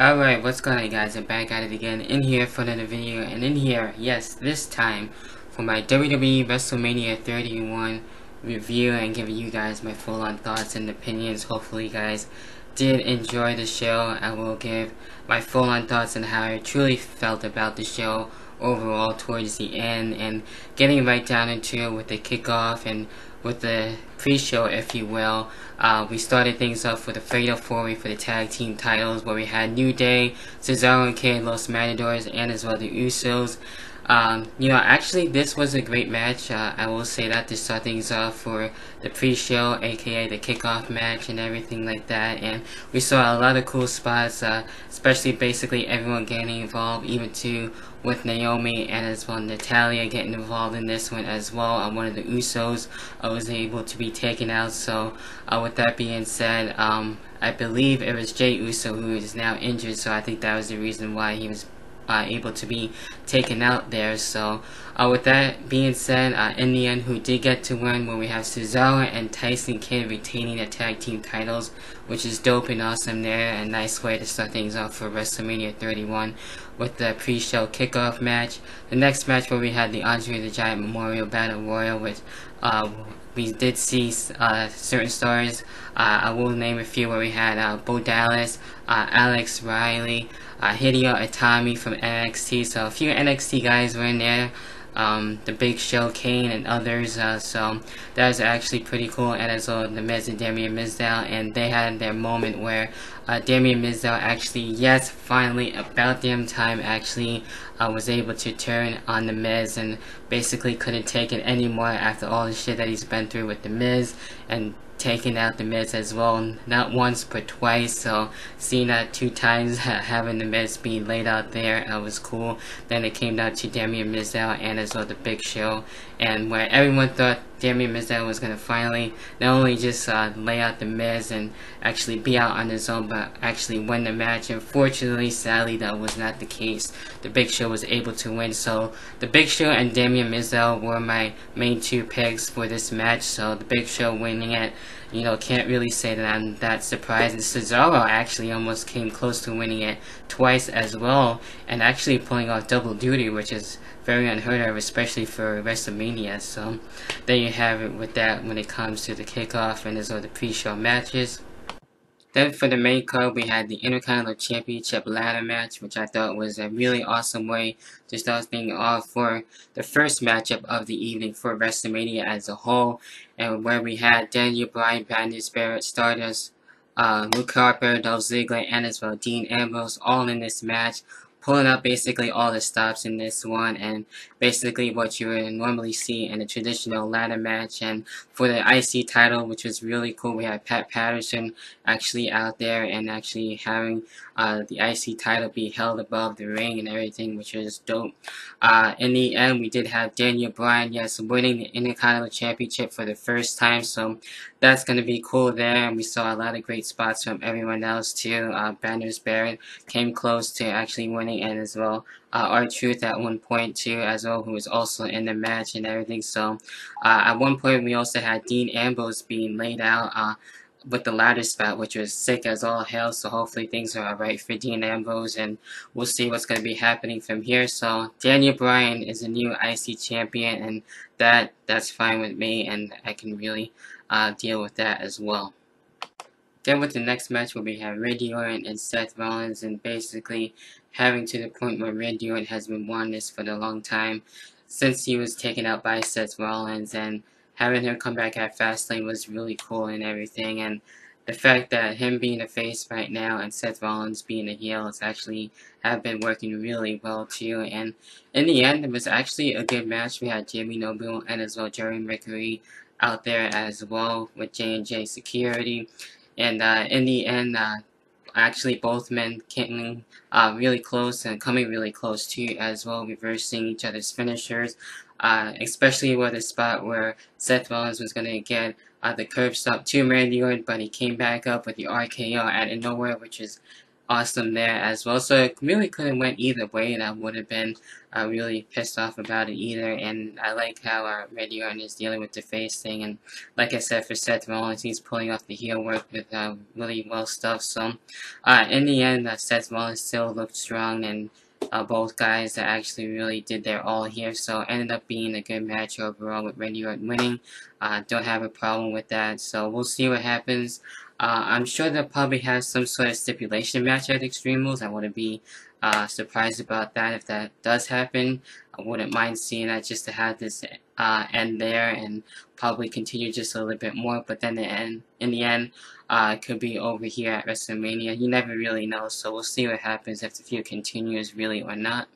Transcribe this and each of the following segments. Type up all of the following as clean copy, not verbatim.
Alright, what's going on guys? I'm back at it again in here for another video, and in here, yes, this time for my WWE WrestleMania 31 review and giving you guys my full-on thoughts and opinions. Hopefully you guys did enjoy the show. I will give my full-on thoughts on how I truly felt about the show overall towards the end, and getting right down into it with the kickoff and with the pre-show, if you will. We started things off with a fatal four-way for the tag team titles, where we had New Day, Cesaro and Kane, Los Matadors, and as well the Usos. Actually, this was a great match. I will say that to start things off for the pre-show, aka the kickoff match and everything like that. And we saw a lot of cool spots, especially basically everyone getting involved, even too with Naomi and as well Natalia getting involved in this one as well. One of the Usos was able to be taken out. So with that being said, I believe it was Jey Uso who is now injured, so I think that was the reason why he was able to be taken out there. So with that being said, in the end, who did get to win, where we have Cesaro and Tyson Kidd retaining the tag team titles, which is dope and awesome there. A nice way to start things off for WrestleMania 31 with the pre-show kickoff match. The next match, where we had the Andre the Giant Memorial Battle Royal, which we did see certain stars. I will name a few, where we had Bo Dallas, Alex Riley, Hideo Itami from NXT. So a few NXT guys were in there. The Big Show, Kane, and others. So that was actually pretty cool. And as well, the Miz and Damien Mizdow, and they had their moment where Damien Mizdow actually, yes, finally, about damn time, actually was able to turn on the Miz, and basically couldn't take it anymore after all the shit that he's been through with the Miz, and taking out the Miz as well, not once but twice. So seeing that 2 times, having the Miz being laid out there, was cool. Then it came down to Damien Mizdow and as well the Big Show, and where everyone thought Damien Mizdow was going to finally not only just lay out the Miz and actually be out on his own, but actually win the match. Unfortunately, sadly, that was not the case. The Big Show was able to win. So the Big Show and Damien Mizdow were my main 2 picks for this match. So the Big Show winning it, can't really say that I'm that surprised. And Cesaro actually almost came close to winning it twice as well, and actually pulling off double duty, which is very unheard of, especially for WrestleMania. So there you have it with that when it comes to the kickoff and as well the pre-show matches. Then for the main card, we had the Intercontinental Championship ladder match, which I thought was a really awesome way to start things off for the first matchup of the evening for WrestleMania as a whole, and where we had Daniel Bryan, Bandit Barrett, Stardust, Luke Harper, Dolph Ziggler, and as well Dean Ambrose, all in this match, pulling out basically all the stops in this one, and basically what you would normally see in a traditional ladder match. And for the IC title, which was really cool, we had Pat Patterson actually out there and actually having the IC title be held above the ring and everything, which was dope. In the end, we did have Daniel Bryan, yes, winning the Intercontinental Championship for the first time, so that's going to be cool there. And we saw a lot of great spots from everyone else too. Bandit Barrett came close to actually winning, and as well R-Truth at one point too as well, who was also in the match and everything. So at one point we also had Dean Ambrose being laid out with the ladder spot, which was sick as all hell. So hopefully things are alright for Dean Ambrose, and we'll see what's going to be happening from here. So Daniel Bryan is a new IC champion, and that's fine with me, and I can really deal with that as well. Then with the next match, where we have Randy Orton and Seth Rollins, and basically having to the point where Randy Orton has been wanting this for a long time, since he was taken out by Seth Rollins, and having him come back at Fastlane was really cool and everything. And the fact that him being a face right now and Seth Rollins being a heel has actually have been working really well too. And in the end, it was actually a good match. We had Jimmy Noble and as well Jerry Mercury out there as well with J&J Security. And in the end, actually both men came really close and coming really close too as well, reversing each other's finishers, especially with the spot where Seth Rollins was going to get the curb stop to Randy Orton, but he came back up with the RKO out of nowhere, which is awesome there as well. So it really could have went either way, and I would have been really pissed off about it either. And I like how Randy Orton is dealing with the face thing, and like I said, for Seth Rollins, he's pulling off the heel work with really well stuff. So in the end, Seth Rollins still looked strong, and both guys that actually really did their all here, so ended up being a good match overall with Randy Orton winning. Don't have a problem with that, so we'll see what happens. I'm sure they'll probably have some sort of stipulation match at Extreme Rules. I wouldn't be surprised about that if that does happen. I wouldn't mind seeing that just to have this end there and probably continue just a little bit more, but then in the end, it could be over here at WrestleMania. You never really know, so we'll see what happens if the feud continues really or not.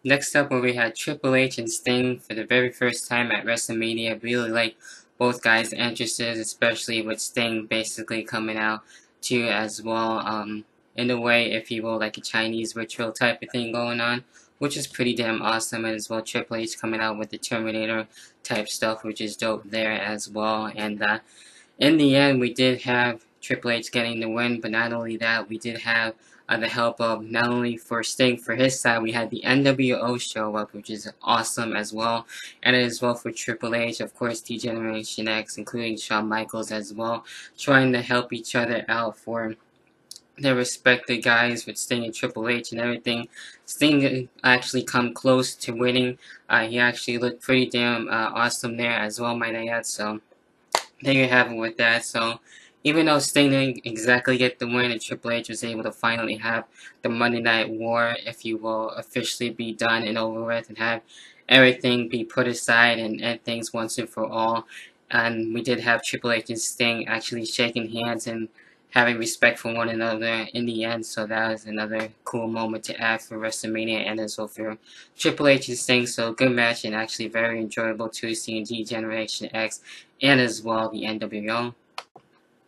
Next up, where we had Triple H and Sting for the very first time at WrestleMania. Really like both guys' entrances, especially with Sting basically coming out too as well. In a way, if you will, like a Chinese ritual type of thing going on, which is pretty damn awesome. And as well, Triple H coming out with the Terminator type stuff, which is dope there as well. And in the end, we did have Triple H getting the win, but not only that, we did have the help of not only for Sting for his side, we had the NWO show up, which is awesome as well, and as well for Triple H, of course, Generation X, including Shawn Michaels as well, trying to help each other out for their respective guys with Sting and Triple H and everything. Sting actually come close to winning. He actually looked pretty damn awesome there as well, might I add. So there you have it with that. So even though Sting didn't exactly get the win and Triple H was able to finally have the Monday Night War, if you will, officially be done and over with and have everything be put aside and end things once and for all. And we did have Triple H and Sting actually shaking hands and having respect for one another in the end, so that was another cool moment to add for WrestleMania and as well for Triple H and Sting. So good match and actually very enjoyable to see in Generation X and as well the NWO.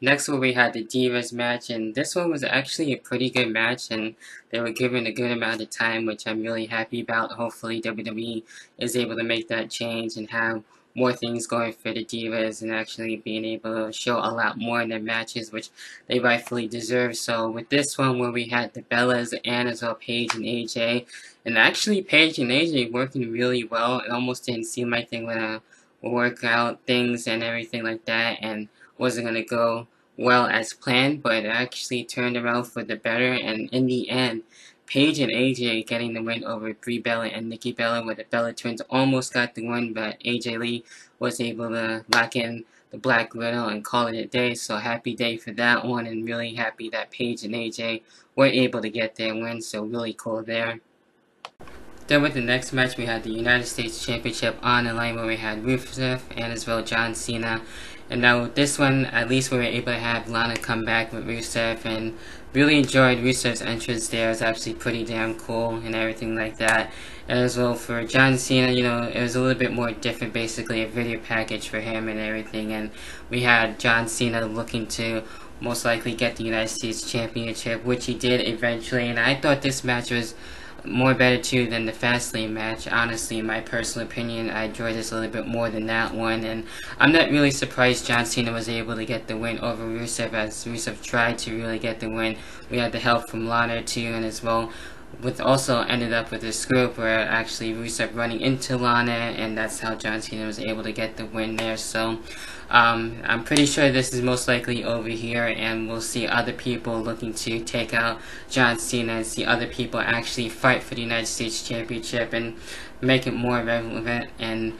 Next one we had the Divas match, and this one was actually a pretty good match, and they were given a good amount of time, which I'm really happy about. Hopefully WWE is able to make that change and have more things going for the Divas and actually being able to show a lot more in their matches, which they rightfully deserve. So with this one where we had the Bellas and as well Paige and AJ, and actually Paige and AJ working really well. It almost didn't seem like they were going to work out things and everything like that and wasn't going to go well as planned, but it actually turned around for the better, and in the end, Paige and AJ getting the win over Brie Bella and Nikki Bella, where the Bella twins almost got the win, but AJ Lee was able to lock in the Black Widow and call it a day. So happy day for that one, and really happy that Paige and AJ were able to get their win, so really cool there. Then with the next match, we had the United States Championship on the line, where we had Rusev and as well John Cena. And now with this one, at least we were able to have Lana come back with Rusev, and really enjoyed Rusev's entrance there. It was actually pretty damn cool and everything like that. And as well for John Cena, you know, it was a little bit more different, basically a video package for him and everything. And we had John Cena looking to most likely get the United States Championship, which he did eventually. And I thought this match was more better too than the Fastlane match. Honestly, in my personal opinion, I enjoyed this a little bit more than that one, and I'm not really surprised John Cena was able to get the win over Rusev, as Rusev tried to really get the win. We had the help from Lana too, and as well with also ended up with a screw up where actually Rusev running into Lana, and that's how John Cena was able to get the win there. So I'm pretty sure this is most likely over here, and we'll see other people looking to take out John Cena and see other people actually fight for the United States Championship and make it more relevant, and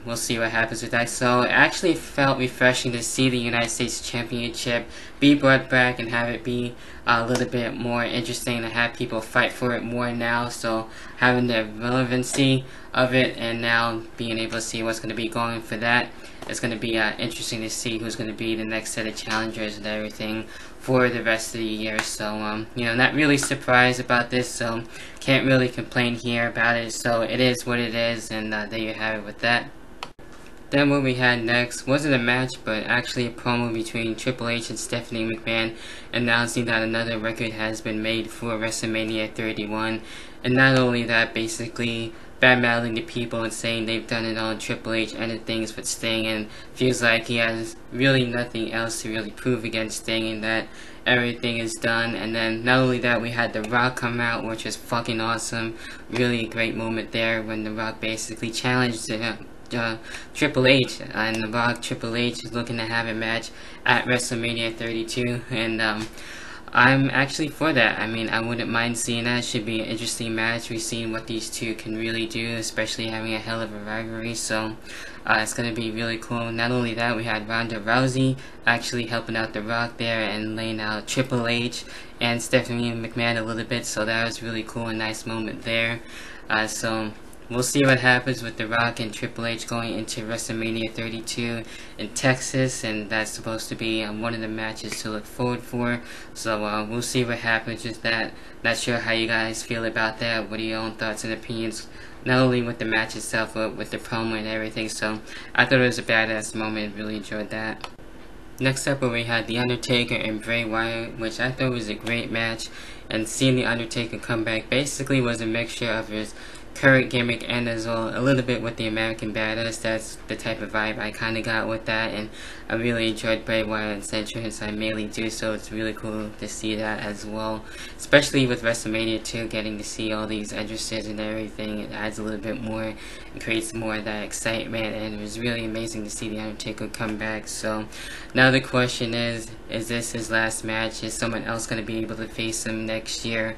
we'll see what happens with that. So it actually felt refreshing to see the United States Championship be brought back and have it be a little bit more interesting to have people fight for it more now. So having the relevancy of it and now being able to see what's going to be going for that, it's going to be interesting to see who's going to be the next set of challengers and everything for the rest of the year. So, you know, not really surprised about this, so can't really complain here about it. So it is what it is, and there you have it with that. Then what we had next wasn't a match, but actually a promo between Triple H and Stephanie McMahon announcing that another record has been made for WrestleMania 31. And not only that, basically bad-mouthing the people and saying they've done it all. Triple H ended things with Sting and feels like he has really nothing else to really prove against Sting, and that everything is done. And then not only that, we had The Rock come out, which was fucking awesome. Really a great moment there when The Rock basically challenged Triple H, and The Rock Triple H is looking to have a match at WrestleMania 32, and I'm actually for that. I mean, I wouldn't mind seeing that. Should be an interesting match. We've seen what these two can really do, especially having a hell of a rivalry, so it's going to be really cool. Not only that, we had Ronda Rousey actually helping out The Rock there and laying out Triple H and Stephanie McMahon a little bit, so that was really cool, a nice moment there. So we'll see what happens with The Rock and Triple H going into WrestleMania 32 in Texas, and that's supposed to be one of the matches to look forward for. So we'll see what happens with that. Not sure how you guys feel about that. What are your own thoughts and opinions? Not only with the match itself, but with the promo and everything. So I thought it was a badass moment. Really enjoyed that. Next up, we had The Undertaker and Bray Wyatt, which I thought was a great match. And seeing The Undertaker come back basically was a mixture of his current gimmick and as well a little bit with the American Badass. That's the type of vibe I kind of got with that, and I really enjoyed Bray Wyatt's entrance. I mainly do, so it's really cool to see that as well, especially with WrestleMania 2, getting to see all these entrances and everything. It adds a little bit more and creates more of that excitement, and it was really amazing to see The Undertaker come back. So now the question is this his last match? Is someone else going to be able to face him next year?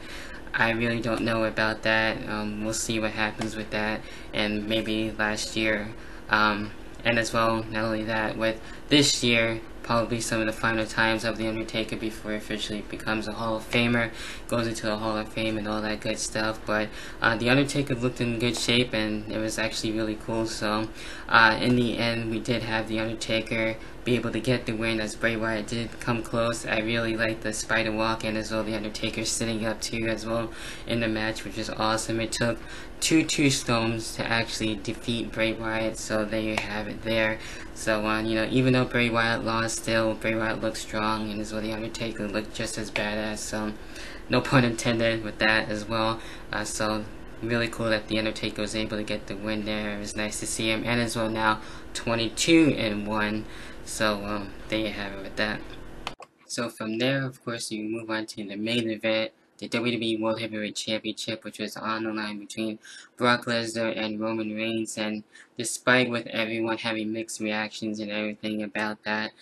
I really don't know about that. We'll see what happens with that, and maybe last year. And as well, not only that, with this year, probably some of the final times of The Undertaker before he officially becomes a Hall of Famer, goes into the Hall of Fame and all that good stuff. But The Undertaker looked in good shape, and it was actually really cool. So in the end, we did have The Undertaker be able to get the win, as Bray Wyatt did come close. I really liked the spider walk, and as well the Undertaker sitting up too as well in the match, which is awesome. It took two tombstones to actually defeat Bray Wyatt, so there you have it there. So you know, even though Bray Wyatt lost, still Bray Wyatt looked strong, and as well the Undertaker looked just as badass. So no pun intended with that as well. So really cool that the Undertaker was able to get the win there. It was nice to see him, and as well now 22-1. So there you have it with that. So from there, of course, you move on to the main event, the WWE World Heavyweight Championship, which was on the line between Brock Lesnar and Roman Reigns. And despite with everyone having mixed reactions and everything about that,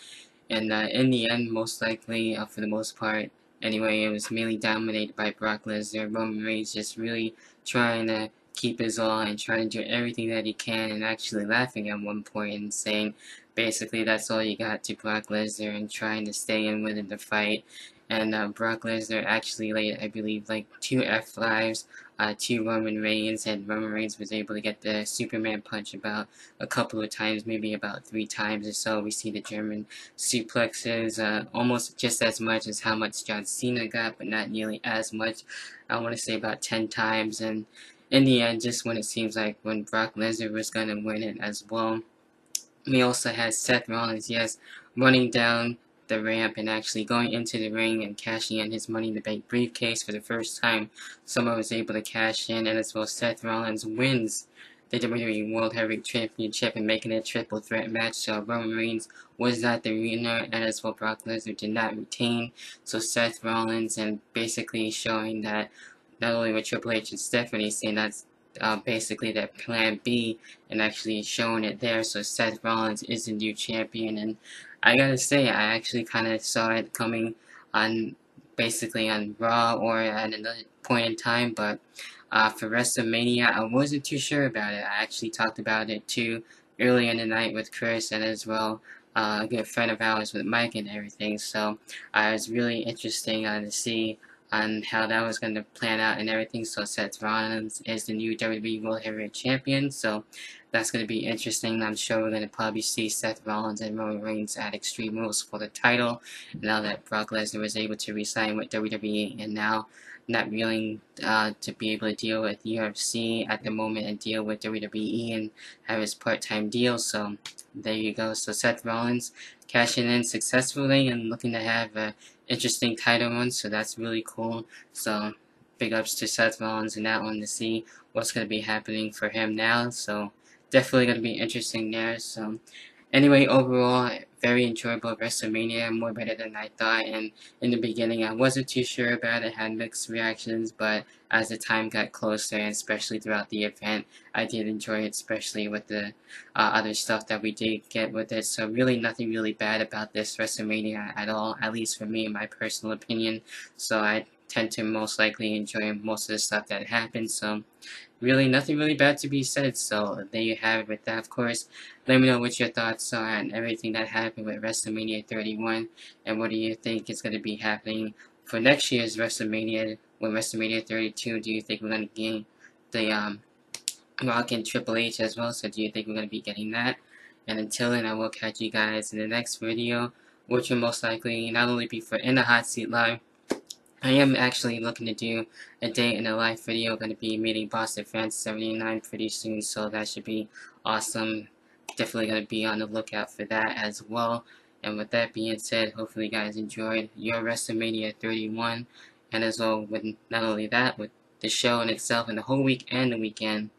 and in the end, most likely, for the most part, anyway, it was mainly dominated by Brock Lesnar. Roman Reigns just really trying to keep his all and trying to do everything that he can, and actually laughing at one point and saying basically that's all you got to Brock Lesnar, and trying to stay in within the fight. And Brock Lesnar actually laid, I believe, like 2 F5s to Roman Reigns, and Roman Reigns was able to get the Superman punch about a couple of times, maybe about 3 times or so. We see the German suplexes, almost just as much as how much John Cena got, but not nearly as much. I want to say about 10 times, and in the end, just when it seems like when Brock Lesnar was going to win it as well. We also had Seth Rollins, yes, running down the ramp and actually going into the ring and cashing in his Money in the Bank briefcase for the first time. Someone was able to cash in, and as well Seth Rollins wins the WWE World Heavyweight Championship and making it a triple threat match. So Roman Reigns was not the winner, and as well Brock Lesnar did not retain. So Seth Rollins, and basically showing that not only with Triple H and Stephanie saying that's basically their plan B, and actually showing it there. So Seth Rollins is the new champion, and I gotta say, I actually kind of saw it coming on basically on Raw or at another point in time, but for WrestleMania, I wasn't too sure about it. I actually talked about it too early in the night with Chris, and as well a good friend of ours with Mike and everything. So it was really interesting to see on how that was going to plan out and everything. So Seth Rollins is the new WWE World Heavyweight Champion, so that's going to be interesting. I'm sure we're going to probably see Seth Rollins and Roman Reigns at Extreme Rules for the title, now that Brock Lesnar was able to resign with WWE, and now not willing to be able to deal with UFC at the moment and deal with WWE and have his part-time deal. So there you go. So Seth Rollins cashing in successfully and looking to have a interesting title run, so that's really cool. So big ups to Seth Rollins in that one to see what's going to be happening for him now. So definitely going to be interesting there. So Anyway, overall, very enjoyable WrestleMania, more better than I thought. And in the beginning, I wasn't too sure about it, had mixed reactions, but as the time got closer, and especially throughout the event, I did enjoy it, especially with the other stuff that we did get with it. So really, nothing really bad about this WrestleMania at all, at least for me, in my personal opinion. So I tend to most likely enjoy most of the stuff that happened. So really nothing really bad to be said. So there you have it with that. Of course, let me know what your thoughts are on everything that happened with WrestleMania 31, and what do you think is going to be happening for next year's WrestleMania, with WrestleMania 32. Do you think we're going to gain the Rock and Triple H as well? So do you think we're going to be getting that? And until then, I will catch you guys in the next video, which will most likely not only be for In the Hot Seat Live. I am actually looking to do a day in a life video. Going to be meeting Boston Fans 79 pretty soon, so that should be awesome. Definitely going to be on the lookout for that as well. And with that being said, hopefully you guys enjoyed your WrestleMania 31, and as well with not only that, with the show in itself and the whole week and the weekend.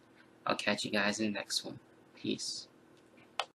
I'll catch you guys in the next one. Peace.